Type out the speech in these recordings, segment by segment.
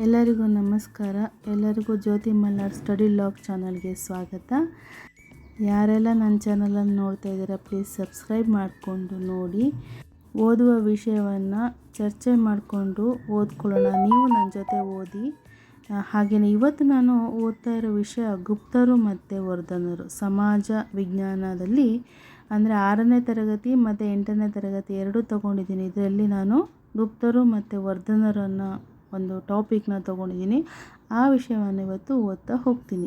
ಎಲ್ಲರಿಗೂ ನಮಸ್ಕಾರ. ಎಲ್ಲರಿಗೂ ಜ್ಯೋತಿ ಮಲ್ನಾಡ್ ಸ್ಟಡಿ ಲಾಗ್ ಚಾನಲ್ಗೆ ಸ್ವಾಗತ. ಯಾರೆಲ್ಲ ನನ್ನ ಚಾನಲನ್ನು ನೋಡ್ತಾ ಇದ್ದೀರಾ ಪ್ಲೀಸ್ ಸಬ್ಸ್ಕ್ರೈಬ್ ಮಾಡಿಕೊಂಡು ನೋಡಿ. ಓದುವ ವಿಷಯವನ್ನು ಚರ್ಚೆ ಮಾಡಿಕೊಂಡು ಓದ್ಕೊಳ್ಳೋಣ. ನೀವು ನನ್ನ ಜೊತೆ ಓದಿ. ಹಾಗೆಯೇ ಇವತ್ತು ನಾನು ಓದ್ತಾ ಇರೋ ವಿಷಯ ಗುಪ್ತರು ಮತ್ತು ವರ್ಧನರು. ಸಮಾಜ ವಿಜ್ಞಾನದಲ್ಲಿ ಅಂದರೆ 6ನೇ ತರಗತಿ ಮತ್ತು 8ನೇ ತರಗತಿ ಎರಡೂ ತೊಗೊಂಡಿದ್ದೀನಿ. ಇದರಲ್ಲಿ ನಾನು ಗುಪ್ತರು ಮತ್ತು ವರ್ಧನರನ್ನು ಒಂದು ಟಾಪಿಕ್ನ ತೊಗೊಂಡಿದ್ದೀನಿ. ಆ ವಿಷಯವನ್ನು ಇವತ್ತು ಓದ್ತಾ ಹೋಗ್ತೀನಿ.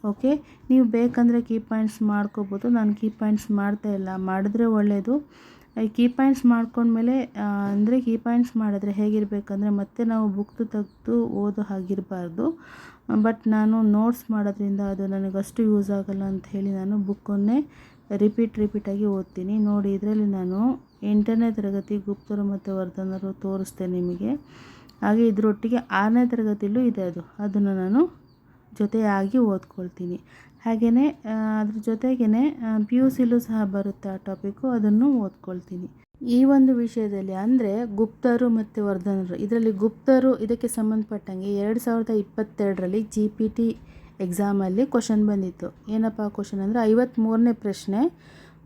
ಓಕೆ, ನೀವು ಬೇಕಂದರೆ ಕೀ ಪಾಯಿಂಟ್ಸ್ ಮಾಡ್ಕೋಬೋದು. ನಾನು ಕೀ ಪಾಯಿಂಟ್ಸ್ ಮಾಡ್ತಾಯಿಲ್ಲ, ಮಾಡಿದ್ರೆ ಒಳ್ಳೆಯದು. ಕೀ ಪಾಯಿಂಟ್ಸ್ ಮಾಡ್ಕೊಂಡ್ಮೇಲೆ ಅಂದರೆ ಕೀ ಪಾಯಿಂಟ್ಸ್ ಮಾಡಿದ್ರೆ ಹೇಗಿರಬೇಕಂದ್ರೆ ಮತ್ತೆ ನಾವು ಬುಕ್ ತೆಗೆದು ಓದೋ ಹಾಗಿರಬಾರ್ದು. ಬಟ್ ನಾನು ನೋಟ್ಸ್ ಮಾಡೋದ್ರಿಂದ ಅದು ನನಗಷ್ಟು ಯೂಸ್ ಆಗೋಲ್ಲ ಅಂತ ಹೇಳಿ ನಾನು ಬುಕ್ಕನ್ನೇ ರಿಪೀಟಾಗಿ ಓದ್ತೀನಿ. ನೋಡಿ, ಇದರಲ್ಲಿ ನಾನು 8ನೇ ತರಗತಿ ಗುಪ್ತರು ಮತ್ತು ವರ್ಧನರು ತೋರಿಸ್ತೇನೆ ನಿಮಗೆ. ಹಾಗೆ ಇದರೊಟ್ಟಿಗೆ 6ನೇ ತರಗತಿಯಲ್ಲೂ ಇದೆ, ಅದನ್ನು ನಾನು ಜೊತೆಯಾಗಿ ಓದ್ಕೊಳ್ತೀನಿ. ಹಾಗೆಯೇ ಅದ್ರ ಜೊತೆಗೇ PUCಲೂ ಸಹ ಬರುತ್ತೆ ಆ ಟಾಪಿಕ್ಕು, ಅದನ್ನು ಓದ್ಕೊಳ್ತೀನಿ. ಈ ಒಂದು ವಿಷಯದಲ್ಲಿ ಅಂದರೆ ಗುಪ್ತರು ಮತ್ತು ವರ್ಧನರು, ಇದರಲ್ಲಿ ಗುಪ್ತರು ಇದಕ್ಕೆ ಸಂಬಂಧಪಟ್ಟಂಗೆ 2022ರಲ್ಲಿ GPT ಎಕ್ಸಾಮಲ್ಲಿ ಕ್ವಶನ್ ಬಂದಿತ್ತು. ಏನಪ್ಪ ಕ್ವಶನ್ ಅಂದರೆ 53ನೇ ಪ್ರಶ್ನೆ,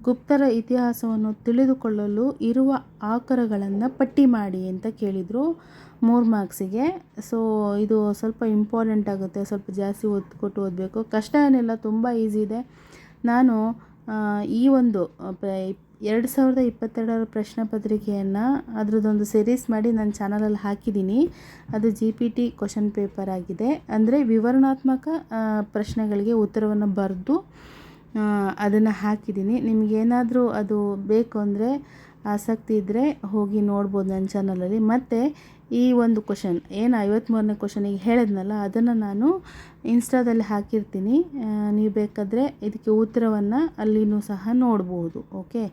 ಗುಪ್ತರ ಇತಿಹಾಸವನ್ನು ತಿಳಿದುಕೊಳ್ಳಲು ಇರುವ ಆಕರಗಳನ್ನು ಪಟ್ಟಿ ಮಾಡಿ ಅಂತ ಕೇಳಿದರು 3 ಮಾರ್ಕ್ಸಿಗೆ. ಸೊ ಇದು ಸ್ವಲ್ಪ ಇಂಪಾರ್ಟೆಂಟ್ ಆಗುತ್ತೆ, ಸ್ವಲ್ಪ ಜಾಸ್ತಿ ಒತ್ತು ಕೊಟ್ಟು ಓದಬೇಕು. ಕಷ್ಟ ಏನಿಲ್ಲ, ತುಂಬ ಈಸಿ ಇದೆ. ನಾನು ಈ ಒಂದು 2022ರ ಪ್ರಶ್ನೆ ಪತ್ರಿಕೆಯನ್ನು ಅದರದ್ದೊಂದು ಸೀರೀಸ್ ಮಾಡಿ ನನ್ನ ಚಾನಲಲ್ಲಿ ಹಾಕಿದ್ದೀನಿ. ಅದು GPT ಕ್ವಶನ್ ಪೇಪರ್ ಆಗಿದೆ. ಅಂದರೆ ವಿವರಣಾತ್ಮಕ ಪ್ರಶ್ನೆಗಳಿಗೆ ಉತ್ತರವನ್ನು ಬರೆದು ಅದನ್ನು ಹಾಕಿದ್ದೀನಿ. ನಿಮಗೇನಾದರೂ ಅದು ಬೇಕು ಅಂದರೆ ಆಸಕ್ತಿ ಇದ್ದರೆ ಹೋಗಿ ನೋಡ್ಬೋದು ನನ್ನ ಚಾನಲಲ್ಲಿ. ಮತ್ತು ಈ ಒಂದು ಕ್ವಶನ್ ಏನು 53ನೇ ಕ್ವಶನಿಗೆ ಹೇಳಿದ್ನಲ್ಲ, ಅದನ್ನು ನಾನು ಇನ್ಸ್ಟಾದಲ್ಲಿ ಹಾಕಿರ್ತೀನಿ. ನೀವು ಬೇಕಾದರೆ ಇದಕ್ಕೆ ಉತ್ತರವನ್ನು ಅಲ್ಲಿನೂ ಸಹ ನೋಡ್ಬೋದು. ಓಕೆ,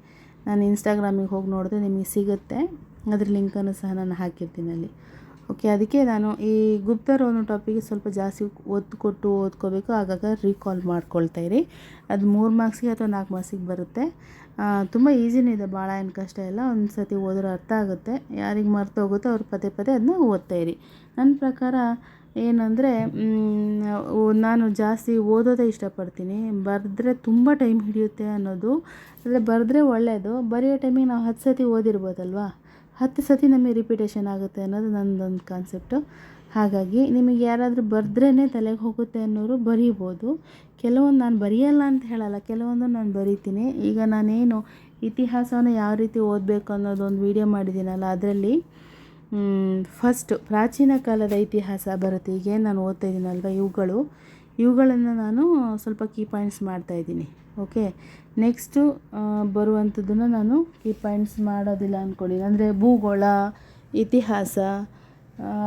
ನಾನು ಇನ್ಸ್ಟಾಗ್ರಾಮಿಗೆ ಹೋಗಿ ನೋಡಿದ್ರೆ ನಿಮಗೆ ಸಿಗುತ್ತೆ. ಅದ್ರ ಲಿಂಕನ್ನು ಸಹ ನಾನು ಹಾಕಿರ್ತೀನಿ ಅಲ್ಲಿ. ಓಕೆ, ಅದಕ್ಕೆ ನಾನು ಈ ಗುಪ್ತರು ಅನ್ನೋ ಟಾಪಿಗೆ ಸ್ವಲ್ಪ ಜಾಸ್ತಿ ಒತ್ತು ಕೊಟ್ಟು ಓದ್ಕೋಬೇಕು. ಆಗಾಗ ರೀಕಾಲ್ ಮಾಡ್ಕೊಳ್ತಾ ಇರಿ. ಅದು 3 ಮಾರ್ಕ್ಸಿಗೆ ಅಥವಾ 4 ಮಾರ್ಕ್ಸಿಗೆ ಬರುತ್ತೆ. ತುಂಬ ಈಸಿನೇ ಇದೆ, ಭಾಳ ಏನು ಕಷ್ಟ ಇಲ್ಲ. ಒಂದು ಸತಿ ಓದಿದ್ರೆ ಅರ್ಥ ಆಗುತ್ತೆ. ಯಾರಿಗೆ ಮರ್ತು ಹೋಗುತ್ತೋ ಅವ್ರು ಪದೇ ಅದನ್ನ ಓದ್ತಾ ಇರಿ. ನನ್ನ ಪ್ರಕಾರ ಏನಂದರೆ ನಾನು ಜಾಸ್ತಿ ಓದೋದೇ ಇಷ್ಟಪಡ್ತೀನಿ. ಬರೆದ್ರೆ ತುಂಬ ಟೈಮ್ ಹಿಡಿಯುತ್ತೆ ಅನ್ನೋದು. ಅಂದರೆ ಬರೆದ್ರೆ ಒಳ್ಳೆಯದು. ಬರೆಯೋ ಟೈಮಿಗೆ ನಾವು 10 ಸತಿ ಓದಿರ್ಬೋದಲ್ವಾ, 10 ಸತಿ ನಮಗೆ ರಿಪಿಟೇಷನ್ ಆಗುತ್ತೆ ಅನ್ನೋದು ನನ್ನದೊಂದು ಕಾನ್ಸೆಪ್ಟು. ಹಾಗಾಗಿ ನಿಮಗೆ ಯಾರಾದರೂ ಬರೆದ್ರೇ ತಲೆಗೆ ಹೋಗುತ್ತೆ ಅನ್ನೋರು ಬರೀಬೋದು. ಕೆಲವೊಂದು ನಾನು ಬರೆಯಲ್ಲ ಅಂತ ಹೇಳಲ್ಲ, ಕೆಲವೊಂದು ನಾನು ಬರೀತೀನಿ. ಈಗ ನಾನೇನು ಇತಿಹಾಸವನ್ನು ಯಾವ ರೀತಿ ಓದಬೇಕು ಅನ್ನೋದೊಂದು ವಿಡಿಯೋ ಮಾಡಿದ್ದೀನಲ್ಲ, ಅದರಲ್ಲಿ ಫಸ್ಟ್ ಪ್ರಾಚೀನ ಕಾಲದ ಇತಿಹಾಸ ಬರುತ್ತೆ. ಈಗೇನು ನಾನು ಓದ್ತಾ ಇದ್ದೀನಲ್ವ, ಇವುಗಳನ್ನು ನಾನು ಸ್ವಲ್ಪ ಕೀ ಪಾಯಿಂಟ್ಸ್ ಮಾಡ್ತಾಯಿದ್ದೀನಿ. ಓಕೆ, ನೆಕ್ಸ್ಟು ಬರುವಂಥದ್ದನ್ನು ನಾನು ಕೀ ಪಾಯಿಂಟ್ಸ್ ಮಾಡೋದಿಲ್ಲ ಅಂದ್ಕೊಳ್ಳಿ. ಅಂದರೆ ಭೂಗೋಳ, ಇತಿಹಾಸ,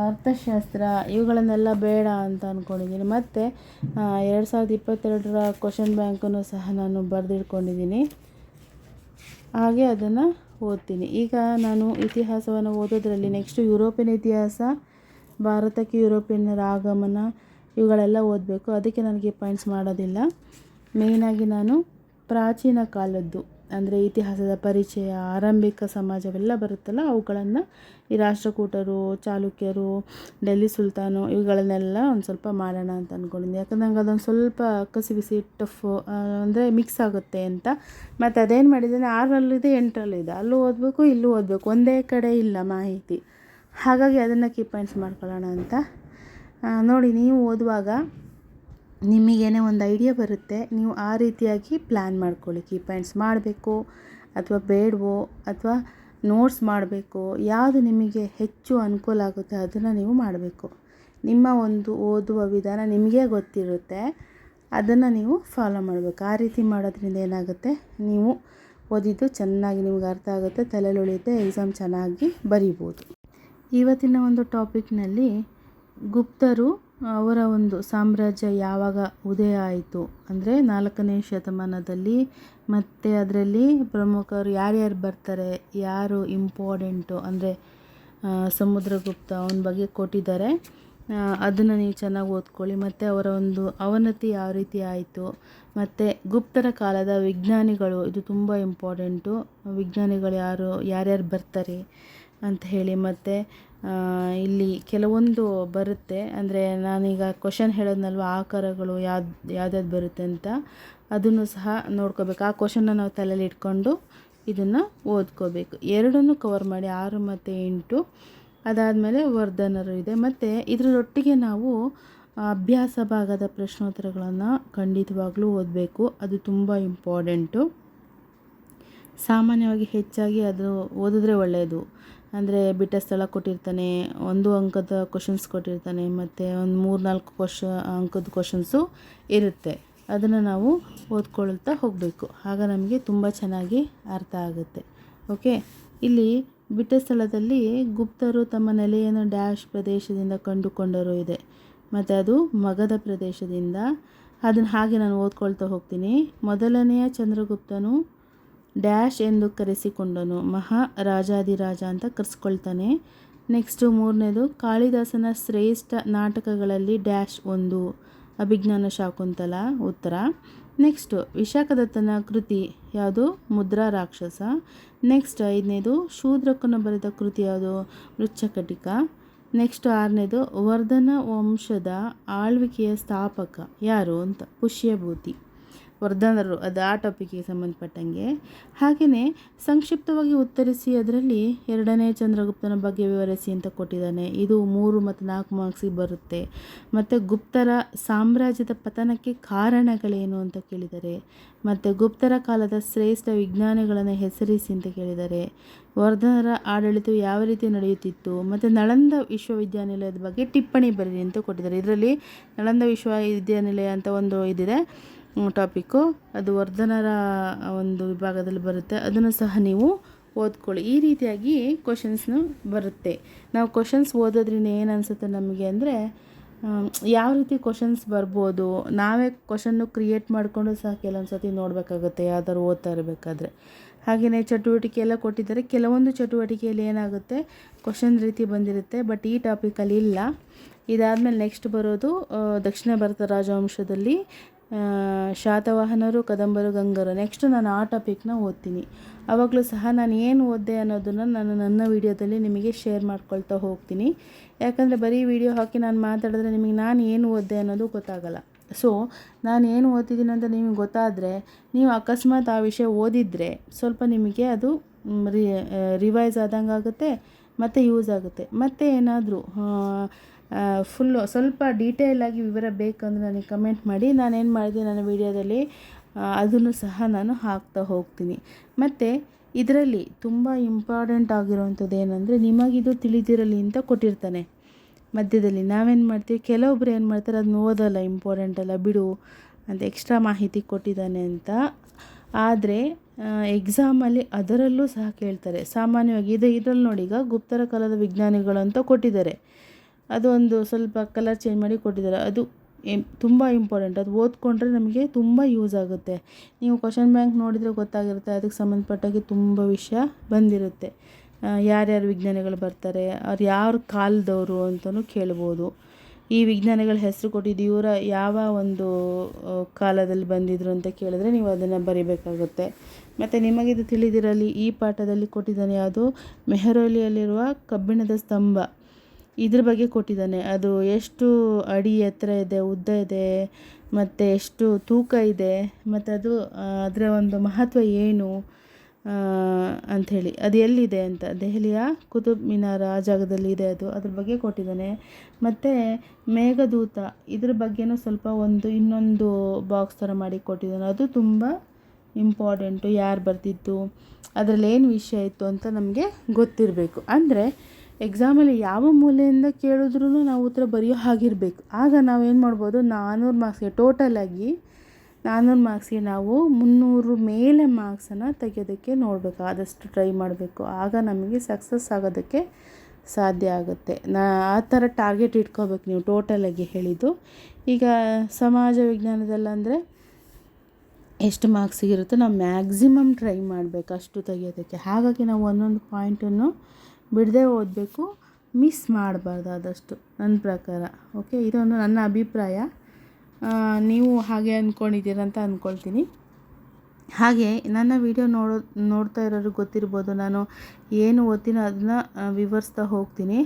ಅರ್ಥಶಾಸ್ತ್ರ ಇವುಗಳನ್ನೆಲ್ಲ ಬೇಡ ಅಂತ ಅಂದ್ಕೊಂಡಿದ್ದೀನಿ. ಮತ್ತು 2022ರ ಕ್ವಶನ್ ಬ್ಯಾಂಕನ್ನು ಸಹ ನಾನು ಬರೆದಿಟ್ಕೊಂಡಿದ್ದೀನಿ. ಹಾಗೆ ಅದನ್ನು ಓದ್ತೀನಿ. ಈಗ ನಾನು ಇತಿಹಾಸವನ್ನು ಓದೋದ್ರಲ್ಲಿ ನೆಕ್ಸ್ಟು ಯುರೋಪಿಯನ್ ಇತಿಹಾಸ, ಭಾರತಕ್ಕೆ ಯುರೋಪಿಯನ್ನರ ಆಗಮನ ಇವುಗಳೆಲ್ಲ ಓದಬೇಕು. ಅದಕ್ಕೆ ನನಗೆ ಪಾಯಿಂಟ್ಸ್ ಮಾಡೋದಿಲ್ಲ. ಮೇಯ್ನಾಗಿ ನಾನು ಪ್ರಾಚೀನ ಕಾಲದ್ದು ಅಂದರೆ ಇತಿಹಾಸದ ಪರಿಚಯ, ಆರಂಭಿಕ ಸಮಾಜವೆಲ್ಲ ಬರುತ್ತಲ್ಲ ಅವುಗಳನ್ನು, ಈ ರಾಷ್ಟ್ರಕೂಟರು, ಚಾಲುಕ್ಯರು, ಡೆಲ್ಲಿ ಸುಲ್ತಾನು ಇವುಗಳನ್ನೆಲ್ಲ ಒಂದು ಸ್ವಲ್ಪ ಮಾಡೋಣ ಅಂತ ಅಂದ್ಕೊಂಡಿದ್ದೀನಿ. ಯಾಕಂದ್ರೆ ನಂಗೆ ಅದೊಂದು ಸ್ವಲ್ಪ ಕಸಿಬಿಸಿ ಟಫ್ ಅಂದರೆ ಮಿಕ್ಸ್ ಆಗುತ್ತೆ ಅಂತ. ಮತ್ತು ಅದೇನು ಮಾಡಿದ್ದೀನಿ, 6ರಲ್ಲಿದೆ 8ರಲ್ಲಿದೆ, ಅಲ್ಲೂ ಓದಬೇಕು ಇಲ್ಲೂ ಓದಬೇಕು, ಒಂದೇ ಕಡೆ ಇಲ್ಲ ಮಾಹಿತಿ. ಹಾಗಾಗಿ ಅದನ್ನು ಕೀ ಪಾಯಿಂಟ್ಸ್ ಮಾಡ್ಕೊಳ್ಳೋಣ ಅಂತ ನೋಡಿ. ನೀವು ಓದುವಾಗ ನಿಮಗೇನೇ ಒಂದು ಐಡಿಯಾ ಬರುತ್ತೆ, ನೀವು ಆ ರೀತಿಯಾಗಿ ಪ್ಲ್ಯಾನ್ ಮಾಡ್ಕೊಳ್ಳಿ. ಕೀ ಪಾಯಿಂಟ್ಸ್ ಮಾಡಬೇಕು ಅಥವಾ ಬೇಡವೋ, ಅಥವಾ ನೋಟ್ಸ್ ಮಾಡಬೇಕು, ಯಾವುದು ನಿಮಗೆ ಹೆಚ್ಚು ಅನುಕೂಲ ಆಗುತ್ತೆ ಅದನ್ನು ನೀವು ಮಾಡಬೇಕು. ನಿಮ್ಮ ಒಂದು ಓದುವ ವಿಧಾನ ನಿಮಗೇ ಗೊತ್ತಿರುತ್ತೆ, ಅದನ್ನು ನೀವು ಫಾಲೋ ಮಾಡಬೇಕು. ಆ ರೀತಿ ಮಾಡೋದ್ರಿಂದ ಏನಾಗುತ್ತೆ, ನೀವು ಓದಿದ್ದು ಚೆನ್ನಾಗಿ ನಿಮ್ಗೆ ಅರ್ಥ ಆಗುತ್ತೆ, ತಲೆಯಲ್ಲಿ ಉಳಿಯುತ್ತೆ, ಎಕ್ಸಾಮ್ ಚೆನ್ನಾಗಿ ಬರೀಬೋದು. ಇವತ್ತಿನ ಒಂದು ಟಾಪಿಕ್ನಲ್ಲಿ ಗುಪ್ತರು, ಅವರ ಒಂದು ಸಾಮ್ರಾಜ್ಯ ಯಾವಾಗ ಉದಯ ಆಯಿತು ಅಂದರೆ 4ನೇ ಶತಮಾನದಲ್ಲಿ, ಮತ್ತು ಅದರಲ್ಲಿ ಪ್ರಮುಖರು ಯಾರ್ಯಾರು ಬರ್ತಾರೆ, ಯಾರು ಇಂಪಾರ್ಟೆಂಟು ಅಂದರೆ ಸಮುದ್ರಗುಪ್ತ ಅವನ ಬಗ್ಗೆ ಕೊಟ್ಟಿದ್ದಾರೆ. ಅದನ್ನು ನೀವು ಚೆನ್ನಾಗಿ ಓದ್ಕೊಳ್ಳಿ. ಮತ್ತು ಅವರ ಒಂದು ಅವನತಿ ಯಾವ ರೀತಿ ಆಯಿತು, ಮತ್ತು ಗುಪ್ತರ ಕಾಲದ ವಿಜ್ಞಾನಿಗಳು, ಇದು ತುಂಬ ಇಂಪಾರ್ಟೆಂಟು. ವಿಜ್ಞಾನಿಗಳು ಯಾರ್ಯಾರು ಬರ್ತಾರೆ ಅಂತ ಹೇಳಿ. ಮತ್ತು ಇಲ್ಲಿ ಕೆಲವೊಂದು ಬರುತ್ತೆ, ಅಂದರೆ ನಾನೀಗ ಕ್ವಶನ್ ಹೇಳೋದ್ನಲ್ವ ಆಕಾರಗಳು ಯಾವ್ದು ಬರುತ್ತೆ ಅಂತ ಅದನ್ನು ಸಹ ನೋಡ್ಕೋಬೇಕು. ಆ ಕ್ವಶನ್ನ ನಾವು ತಲೆಯಲ್ಲಿ ಇಟ್ಕೊಂಡು ಇದನ್ನು ಓದ್ಕೋಬೇಕು. ಎರಡನ್ನೂ ಕವರ್ ಮಾಡಿ 6 ಮತ್ತು 8. ಅದಾದಮೇಲೆ ವರ್ಧನರು ಇದೆ. ಮತ್ತು ಇದರೊಟ್ಟಿಗೆ ನಾವು ಅಭ್ಯಾಸ ಭಾಗದ ಪ್ರಶ್ನೋತ್ತರಗಳನ್ನು ಖಂಡಿತವಾಗ್ಲೂ ಓದಬೇಕು. ಅದು ತುಂಬ ಇಂಪಾರ್ಟೆಂಟು. ಸಾಮಾನ್ಯವಾಗಿ ಹೆಚ್ಚಾಗಿ ಅದು ಓದಿದ್ರೆ ಒಳ್ಳೆಯದು. ಅಂದರೆ ಬಿಟ್ಟ ಸ್ಥಳ ಕೊಟ್ಟಿರ್ತಾನೆ, 1 ಅಂಕದ ಕ್ವಶನ್ಸ್ ಕೊಟ್ಟಿರ್ತಾನೆ, ಮತ್ತು ಒಂದು 3-4 ಅಂಕದ ಕ್ವಶನ್ಸು ಇರುತ್ತೆ. ಅದನ್ನು ನಾವು ಓದ್ಕೊಳ್ತಾ ಹೋಗಬೇಕು. ಆಗ ನಮಗೆ ತುಂಬ ಚೆನ್ನಾಗಿ ಅರ್ಥ ಆಗುತ್ತೆ. ಓಕೆ, ಇಲ್ಲಿ ಬಿಟ್ಟ ಸ್ಥಳದಲ್ಲಿ ಗುಪ್ತರು ತಮ್ಮ ನೆಲೆಯನ್ನು ಡ್ಯಾಶ್ ಪ್ರದೇಶದಿಂದ ಕಂಡುಕೊಂಡರು ಇದೆ, ಮತ್ತು ಅದು ಮಗಧ ಪ್ರದೇಶದಿಂದ. ಅದನ್ನು ಹಾಗೆ ನಾನು ಓದ್ಕೊಳ್ತಾ ಹೋಗ್ತೀನಿ. ಮೊದಲನೆಯ ಚಂದ್ರಗುಪ್ತನು ಡ್ಯಾಶ್ ಎಂದು ಕರೆಸಿಕೊಂಡನು, ಮಹಾರಾಜಾದಿರಾಜ ಅಂತ ಕರೆಸ್ಕೊಳ್ತಾನೆ. ನೆಕ್ಸ್ಟು 3ನೇದು ಕಾಳಿದಾಸನ ಶ್ರೇಷ್ಠ ನಾಟಕಗಳಲ್ಲಿ ಡ್ಯಾಶ್ 1, ಅಭಿಜ್ಞಾನ ಶಾಕುಂತಲ ಉತ್ತರ. ನೆಕ್ಸ್ಟು ವಿಶಾಖದತ್ತನ ಕೃತಿ ಯಾವುದು, ಮುದ್ರಾ ರಾಕ್ಷಸ. ನೆಕ್ಸ್ಟ್ 5ನೇದು ಶೂದ್ರಕನು ಬರೆದ ಕೃತಿ ಯಾವುದು, ಮೃಚ್ಛಕಟಿಕ. ನೆಕ್ಸ್ಟ್ 6ನೇದು ವರ್ಧನ ವಂಶದ ಆಳ್ವಿಕೆಯ ಸ್ಥಾಪಕ ಯಾರು ಅಂತ, ಪುಷ್ಯಭೂತಿ. ವರ್ಧನರು, ಅದು ಆ ಟಾಪಿಕ್ಗೆ ಸಂಬಂಧಪಟ್ಟಂಗೆ. ಹಾಗೆಯೇ ಸಂಕ್ಷಿಪ್ತವಾಗಿ ಉತ್ತರಿಸಿ ಅದರಲ್ಲಿ 2ನೇ ಚಂದ್ರಗುಪ್ತನ ಬಗ್ಗೆ ವಿವರಿಸಿ ಅಂತ ಕೊಟ್ಟಿದ್ದಾನೆ. ಇದು 3 ಮತ್ತು 4 ಮಾರ್ಕ್ಸಿಗೆ ಬರುತ್ತೆ. ಮತ್ತು ಗುಪ್ತರ ಸಾಮ್ರಾಜ್ಯದ ಪತನಕ್ಕೆ ಕಾರಣಗಳೇನು ಅಂತ ಕೇಳಿದ್ದಾರೆ. ಮತ್ತು ಗುಪ್ತರ ಕಾಲದ ಶ್ರೇಷ್ಠ ವಿಜ್ಞಾನಿಗಳನ್ನು ಹೆಸರಿಸಿ ಅಂತ ಕೇಳಿದ್ದಾರೆ. ವರ್ಧನರ ಆಡಳಿತವು ಯಾವ ರೀತಿ ನಡೆಯುತ್ತಿತ್ತು, ಮತ್ತು ನಳಂದ ವಿಶ್ವವಿದ್ಯಾನಿಲಯದ ಬಗ್ಗೆ ಟಿಪ್ಪಣಿ ಬರೀರಿ ಅಂತ ಕೊಟ್ಟಿದ್ದಾರೆ. ಇದರಲ್ಲಿ ನಳಂದ ವಿಶ್ವವಿದ್ಯಾನಿಲಯ ಅಂತ ಒಂದು ಇದಿದೆ ಟಾಪಿಕ್ಕು, ಅದು ವರ್ಧನರ ಒಂದು ವಿಭಾಗದಲ್ಲಿ ಬರುತ್ತೆ. ಅದನ್ನು ಸಹ ನೀವು ಓದ್ಕೊಳ್ಳಿ. ಈ ರೀತಿಯಾಗಿ ಕ್ವಶನ್ಸ್ನು ಬರುತ್ತೆ. ನಾವು ಕ್ವಶನ್ಸ್ ಓದೋದ್ರಿಂದ ಏನು ಅನಿಸುತ್ತೆ ನಮಗೆ ಅಂದರೆ, ಯಾವ ರೀತಿ ಕ್ವಶನ್ಸ್ ಬರ್ಬೋದು, ನಾವೇ ಕ್ವಶನ್ನು ಕ್ರಿಯೇಟ್ ಮಾಡಿಕೊಂಡು ಸಹ ಕೆಲವೊಂದು ಸತಿ ನೋಡಬೇಕಾಗುತ್ತೆ ಯಾವ್ದಾದ್ರು ಓದ್ತಾ ಇರಬೇಕಾದ್ರೆ. ಹಾಗೆಯೇ ಚಟುವಟಿಕೆ ಎಲ್ಲ ಕೊಟ್ಟಿದ್ದಾರೆ. ಕೆಲವೊಂದು ಚಟುವಟಿಕೆಯಲ್ಲಿ ಏನಾಗುತ್ತೆ ಕ್ವಶನ್ ರೀತಿ ಬಂದಿರುತ್ತೆ, ಬಟ್ ಈ ಟಾಪಿಕಲ್ಲಿ ಇಲ್ಲ. ಇದಾದಮೇಲೆ ನೆಕ್ಸ್ಟ್ ಬರೋದು ದಕ್ಷಿಣ ಭಾರತ ರಾಜವಂಶದಲ್ಲಿ ಶಾತವಾಹನರು, ಕದಂಬರು, ಗಂಗರು. ನೆಕ್ಸ್ಟ್ ನಾನು ಆ ಟಾಪಿಕ್ನ ಓದ್ತೀನಿ. ಆವಾಗಲೂ ಸಹ ನಾನು ಏನು ಓದಿದೆ ಅನ್ನೋದನ್ನು ನಾನು ನನ್ನ ವೀಡಿಯೋದಲ್ಲಿ ನಿಮಗೆ ಶೇರ್ ಮಾಡ್ಕೊಳ್ತಾ ಹೋಗ್ತೀನಿ. ಯಾಕಂದರೆ ಬರೀ ವಿಡಿಯೋ ಹಾಕಿ ನಾನು ಮಾತಾಡಿದ್ರೆ ನಿಮಗೆ ನಾನು ಏನು ಓದಿದೆ ಅನ್ನೋದು ಗೊತ್ತಾಗಲ್ಲ. ಸೊ ನಾನು ಏನು ಓದ್ತಿದ್ದೀನಿ ಅಂತ ನಿಮಗೆ ಗೊತ್ತಾದರೆ, ನೀವು ಅಕಸ್ಮಾತ್ ಆ ವಿಷಯ ಓದಿದರೆ ಸ್ವಲ್ಪ ನಿಮಗೆ ಅದು ರಿವೈಸ್ ಆದಂಗೆ ಆಗುತ್ತೆ, ಮತ್ತು ಯೂಸ್ ಆಗುತ್ತೆ. ಮತ್ತು ಏನಾದರೂ ಫುಲ್ಲು ಸ್ವಲ್ಪ ಡೀಟೇಲಾಗಿ ವಿವರ ಬೇಕಂದ್ರೆ ನನಗೆ ಕಮೆಂಟ್ ಮಾಡಿ. ನಾನೇನು ಮಾಡಿದೆ ನನ್ನ ವೀಡಿಯೋದಲ್ಲಿ ಅದನ್ನು ಸಹ ನಾನು ಹಾಕ್ತಾ ಹೋಗ್ತೀನಿ. ಮತ್ತು ಇದರಲ್ಲಿ ತುಂಬ ಇಂಪಾರ್ಟೆಂಟ್ ಆಗಿರೋವಂಥದ್ದು ಏನಂದರೆ, ನಿಮಗಿದು ತಿಳಿದಿರಲಿ ಅಂತ ಕೊಟ್ಟಿರ್ತಾನೆ ಮಧ್ಯದಲ್ಲಿ. ನಾವೇನು ಮಾಡ್ತೀವಿ, ಕೆಲವೊಬ್ರು ಏನು ಮಾಡ್ತಾರೆ, ಅದನ್ನ ಓದಲ್ಲ, ಇಂಪಾರ್ಟೆಂಟ್ ಅಲ್ಲ ಬಿಡು ಅಂತ ಎಕ್ಸ್ಟ್ರಾ ಮಾಹಿತಿ ಕೊಟ್ಟಿದ್ದಾನೆ ಅಂತ. ಆದರೆ ಎಕ್ಸಾಮಲ್ಲಿ ಅದರಲ್ಲೂ ಸಹ ಕೇಳ್ತಾರೆ ಸಾಮಾನ್ಯವಾಗಿ. ಇದರಲ್ಲಿ ನೋಡಿ, ಈಗ ಗುಪ್ತರ ಕಾಲದ ವಿಜ್ಞಾನಿಗಳು ಅಂತ ಕೊಟ್ಟಿದ್ದಾರೆ. ಅದು ಒಂದು ಸ್ವಲ್ಪ ಕಲರ್ ಚೇಂಜ್ ಮಾಡಿ ಕೊಟ್ಟಿದ್ದಾರೆ. ಅದು ತುಂಬ ಇಂಪಾರ್ಟೆಂಟ್. ಅದು ಓದ್ಕೊಂಡ್ರೆ ನಮಗೆ ತುಂಬ ಯೂಸ್ ಆಗುತ್ತೆ. ನೀವು ಕ್ವಶನ್ ಬ್ಯಾಂಕ್ ನೋಡಿದರೆ ಗೊತ್ತಾಗಿರುತ್ತೆ, ಅದಕ್ಕೆ ಸಂಬಂಧಪಟ್ಟಾಗೆ ತುಂಬ ವಿಷಯ ಬಂದಿರುತ್ತೆ. ಯಾರ್ಯಾರು ವಿಜ್ಞಾನಿಗಳು ಬರ್ತಾರೆ, ಅವ್ರು ಯಾರ ಕಾಲದವರು ಅಂತಲೂ ಕೇಳ್ಬೋದು. ಈ ವಿಜ್ಞಾನಿಗಳ ಹೆಸರು ಕೊಟ್ಟಿದ್ದು ಇವರ ಯಾವ ಒಂದು ಕಾಲದಲ್ಲಿ ಬಂದಿದ್ರು ಅಂತ ಕೇಳಿದ್ರೆ ನೀವು ಅದನ್ನು ಬರಿಬೇಕಾಗುತ್ತೆ. ಮತ್ತು ನಿಮಗಿದು ತಿಳಿದಿರಲಿ, ಈ ಪಾಠದಲ್ಲಿ ಕೊಟ್ಟಿದ್ದಾನೆ ಯಾವುದು, ಮೆಹರೌಲಿಯಲ್ಲಿರುವ ಕಬ್ಬಿಣದ ಸ್ತಂಭ, ಇದ್ರ ಬಗ್ಗೆ ಕೊಟ್ಟಿದ್ದಾನೆ. ಅದು ಎಷ್ಟು ಅಡಿ ಎತ್ತರ ಇದೆ, ಉದ್ದ ಇದೆ, ಮತ್ತು ಎಷ್ಟು ತೂಕ ಇದೆ, ಮತ್ತು ಅದು ಅದರ ಒಂದು ಮಹತ್ವ ಏನು ಅಂಥೇಳಿ, ಅದು ಎಲ್ಲಿದೆ ಅಂತ, ದೆಹಲಿಯ ಕುತುಬ್ ಮಿನಾರ್ ಆ ಜಾಗದಲ್ಲಿ ಇದೆ ಅದು, ಅದ್ರ ಬಗ್ಗೆ ಕೊಟ್ಟಿದ್ದಾನೆ. ಮತ್ತು ಮೇಘದೂತ ಇದ್ರ ಬಗ್ಗೆನೂ ಸ್ವಲ್ಪ ಇನ್ನೊಂದು ಬಾಕ್ಸ್ ಥರ ಮಾಡಿ ಕೊಟ್ಟಿದ್ದಾನೆ. ಅದು ತುಂಬ ಇಂಪಾರ್ಟೆಂಟು. ಯಾರು ಬರ್ತಿತ್ತು, ಅದರಲ್ಲಿ ಏನು ವಿಷಯ ಇತ್ತು ಅಂತ ನಮಗೆ ಗೊತ್ತಿರಬೇಕು. ಅಂದರೆ ಎಕ್ಸಾಮಲ್ಲಿ ಯಾವ ಮೂಲೆಯಿಂದ ಕೇಳಿದ್ರೂ ನಾವು ಉತ್ತರ ಬರೆಯೋ ಹಾಗಿರಬೇಕು. ಆಗ ನಾವೇನು ಮಾಡ್ಬೋದು, 400 ಮಾರ್ಕ್ಸ್ಗೆ ಟೋಟಲಾಗಿ 400 ಮಾರ್ಕ್ಸ್ಗೆ ನಾವು 300 ಮೇಲೆ ಮಾರ್ಕ್ಸನ್ನು ತೆಗೆಯೋದಕ್ಕೆ ನೋಡಬೇಕು, ಆದಷ್ಟು ಟ್ರೈ ಮಾಡಬೇಕು. ಆಗ ನಮಗೆ ಸಕ್ಸಸ್ ಆಗೋದಕ್ಕೆ ಸಾಧ್ಯ ಆಗುತ್ತೆ. ಆ ಥರ ಟಾರ್ಗೆಟ್ ಇಟ್ಕೋಬೇಕು ನೀವು ಟೋಟಲಾಗಿ ಹೇಳಿದ್ದು. ಈಗ ಸಮಾಜ ವಿಜ್ಞಾನದಲ್ಲಂದರೆ ಎಷ್ಟು ಮಾರ್ಕ್ಸಿಗಿರುತ್ತೋ ನಾವು ಮ್ಯಾಕ್ಸಿಮಮ್ ಟ್ರೈ ಮಾಡಬೇಕು ಅಷ್ಟು ತೆಗೆಯೋದಕ್ಕೆ. ಹಾಗಾಗಿ ನಾವು ಒಂದೊಂದು ಪಾಯಿಂಟನ್ನು ಬಿಡದೆ ಓದಬೇಕು, ಮಿಸ್ ಮಾಡಬಾರ್ದು ಆದಷ್ಟು ನನ್ನ ಪ್ರಕಾರ. ಓಕೆ, ಇದೊಂದು ನನ್ನ ಅಭಿಪ್ರಾಯ. ನೀವು ಹಾಗೆ ಅಂದ್ಕೊಂಡಿದ್ದೀರಂತ ಅಂದ್ಕೊಳ್ತೀನಿ. ಹಾಗೆ ನನ್ನ ವಿಡಿಯೋ ನೋಡ್ತಾ ಇರೋರು ಗೊತ್ತಿರ್ಬೋದು, ನಾನು ಏನು ಓದ್ತೀನೋ ಅದನ್ನ ವಿವರಿಸ್ತಾ ಹೋಗ್ತೀನಿ.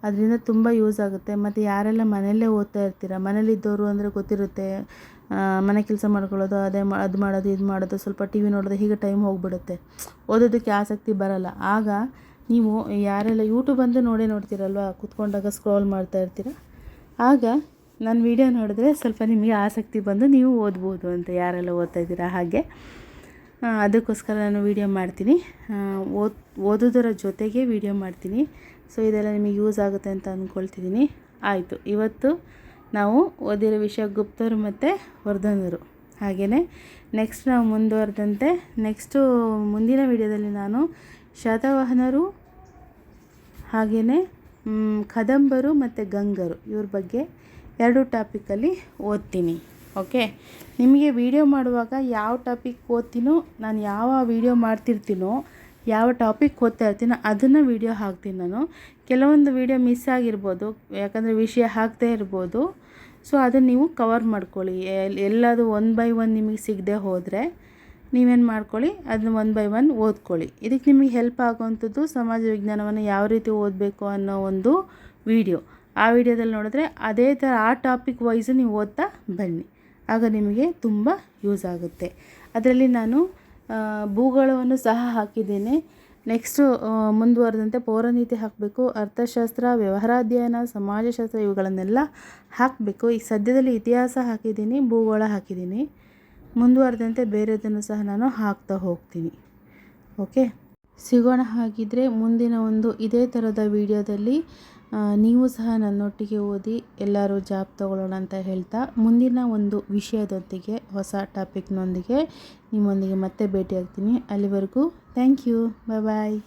ಅದರಿಂದ ತುಂಬ ಯೂಸ್ ಆಗುತ್ತೆ. ಮತ್ತು ಯಾರೆಲ್ಲ ಮನೆಯಲ್ಲೇ ಓದ್ತಾ ಇರ್ತೀರ, ಮನೇಲಿದ್ದವರು ಅಂದರೆ ಗೊತ್ತಿರುತ್ತೆ, ಮನೆ ಕೆಲಸ ಮಾಡ್ಕೊಳ್ಳೋದು, ಅದು ಮಾಡೋದು ಇದು ಮಾಡೋದು, ಸ್ವಲ್ಪ ಟಿ ವಿ ನೋಡೋದು, ಹೀಗೆ ಟೈಮ್ ಹೋಗಿಬಿಡುತ್ತೆ, ಓದೋದಕ್ಕೆ ಆಸಕ್ತಿ ಬರಲ್ಲ. ಆಗ ನೀವು ಯಾರೆಲ್ಲ ಯೂಟ್ಯೂಬ್ ಅಂತೂ ನೋಡ್ತೀರಲ್ವ, ಕೂತ್ಕೊಂಡಾಗ ಸ್ಕ್ರೋಲ್ ಮಾಡ್ತಾ ಇರ್ತೀರ, ಆಗ ನನ್ನ ವಿಡಿಯೋ ನೋಡಿದ್ರೆ ಸ್ವಲ್ಪ ನಿಮಗೆ ಆಸಕ್ತಿ ಬಂದು ನೀವು ಓದ್ಬೋದು ಅಂತ, ಯಾರೆಲ್ಲ ಓದ್ತಾ ಇದ್ದೀರಾ ಹಾಗೆ. ಅದಕ್ಕೋಸ್ಕರ ನಾನು ವಿಡಿಯೋ ಮಾಡ್ತೀನಿ, ಓದೋದರ ಜೊತೆಗೆ ವಿಡಿಯೋ ಮಾಡ್ತೀನಿ. ಸೊ ಇದೆಲ್ಲ ನಿಮಗೆ ಯೂಸ್ ಆಗುತ್ತೆ ಅಂತ ಅಂದ್ಕೊಳ್ತಿದ್ದೀನಿ. ಆಯಿತು, ಇವತ್ತು ನಾವು ಓದಿರೋ ವಿಷಯ ಗುಪ್ತರು ಮತ್ತು ವರ್ಧನರು. ಹಾಗೆಯೇ ನೆಕ್ಸ್ಟ್ ನಾವು ಮುಂದುವರೆದಂತೆ ಮುಂದಿನ ವಿಡಿಯೋದಲ್ಲಿ ನಾನು ಶಾತವಾಹನರು ಹಾಗೆಯೇ ಕದಂಬರು ಮತ್ತು ಗಂಗರು ಇವ್ರ ಬಗ್ಗೆ 2 ಟಾಪಿಕಲ್ಲಿ ಓದ್ತೀನಿ. ಓಕೆ, ನಿಮಗೆ ವಿಡಿಯೋ ಮಾಡುವಾಗ ಯಾವ ಟಾಪಿಕ್ ಓದ್ತೀನೋ, ನಾನು ಯಾವ ವಿಡಿಯೋ ಮಾಡ್ತಿರ್ತೀನೋ, ಯಾವ ಟಾಪಿಕ್ ಓದ್ತಾ ಇರ್ತೀನೋ ಅದನ್ನು ವಿಡಿಯೋ ಹಾಕ್ತೀನಿ ನಾನು. ಕೆಲವೊಂದು ವಿಡಿಯೋ ಮಿಸ್ ಆಗಿರ್ಬೋದು, ಯಾಕಂದರೆ ವಿಷಯ ಹಾಕದೇ ಇರ್ಬೋದು. ಸೊ ಅದನ್ನು ನೀವು ಕವರ್ ಮಾಡ್ಕೊಳ್ಳಿ. ಎಲ್ಲದು 1 ಬೈ 1 ನಿಮಗೆ ಸಿಗದೆ ಹೋದರೆ ನೀವೇನು ಮಾಡ್ಕೊಳ್ಳಿ, ಅದನ್ನ 1 ಬೈ 1 ಓದ್ಕೊಳ್ಳಿ. ಇದಕ್ಕೆ ನಿಮಗೆ ಹೆಲ್ಪ್ ಆಗುವಂಥದ್ದು ಸಮಾಜ ವಿಜ್ಞಾನವನ್ನು ಯಾವ ರೀತಿ ಓದಬೇಕು ಅನ್ನೋ ಒಂದು ವಿಡಿಯೋ. ಆ ವಿಡಿಯೋದಲ್ಲಿ ನೋಡಿದ್ರೆ ಅದೇ ಥರ ಆ ಟಾಪಿಕ್ ವೈಸು ನೀವು ಓದ್ತಾ ಬನ್ನಿ, ಆಗ ನಿಮಗೆ ತುಂಬ ಯೂಸ್ ಆಗುತ್ತೆ. ಅದರಲ್ಲಿ ನಾನು ಭೂಗೋಳವನ್ನು ಸಹ ಹಾಕಿದ್ದೇನೆ. ನೆಕ್ಸ್ಟು ಮುಂದುವರೆದಂತೆ ಪೌರನೀತಿ ಹಾಕಬೇಕು, ಅರ್ಥಶಾಸ್ತ್ರ, ವ್ಯವಹಾರಾಧ್ಯಯನ, ಸಮಾಜಶಾಸ್ತ್ರ ಇವುಗಳನ್ನೆಲ್ಲ ಹಾಕಬೇಕು. ಈಗ ಸದ್ಯದಲ್ಲಿ ಇತಿಹಾಸ ಹಾಕಿದ್ದೀನಿ, ಭೂಗೋಳ ಹಾಕಿದ್ದೀನಿ. ಮುಂದುವರೆದಂತೆ ಬೇರೆದನ್ನು ಸಹ ನಾನು ಹಾಕ್ತಾ ಹೋಗ್ತೀನಿ. ಓಕೆ, ಸಿಗೋಣ ಹಾಗಿದ್ರೆ ಮುಂದಿನ ಒಂದು ಇದೇ ಥರದ ವಿಡಿಯೋದಲ್ಲಿ. ನೀವು ಸಹ ನನ್ನೊಟ್ಟಿಗೆ ಓದಿ ಎಲ್ಲರೂ ಜಾಬ್ ತಗೊಳ್ಳೋಣ ಅಂತ ಹೇಳ್ತಾ, ಮುಂದಿನ ಒಂದು ವಿಷಯದೊಂದಿಗೆ ಹೊಸ ಟಾಪಿಕ್ನೊಂದಿಗೆ ನಿಮ್ಮೊಂದಿಗೆ ಮತ್ತೆ ಭೇಟಿಯಾಗ್ತೀನಿ. ಅಲ್ಲಿವರೆಗೂ ಥ್ಯಾಂಕ್ ಯು, ಬಾಯ್.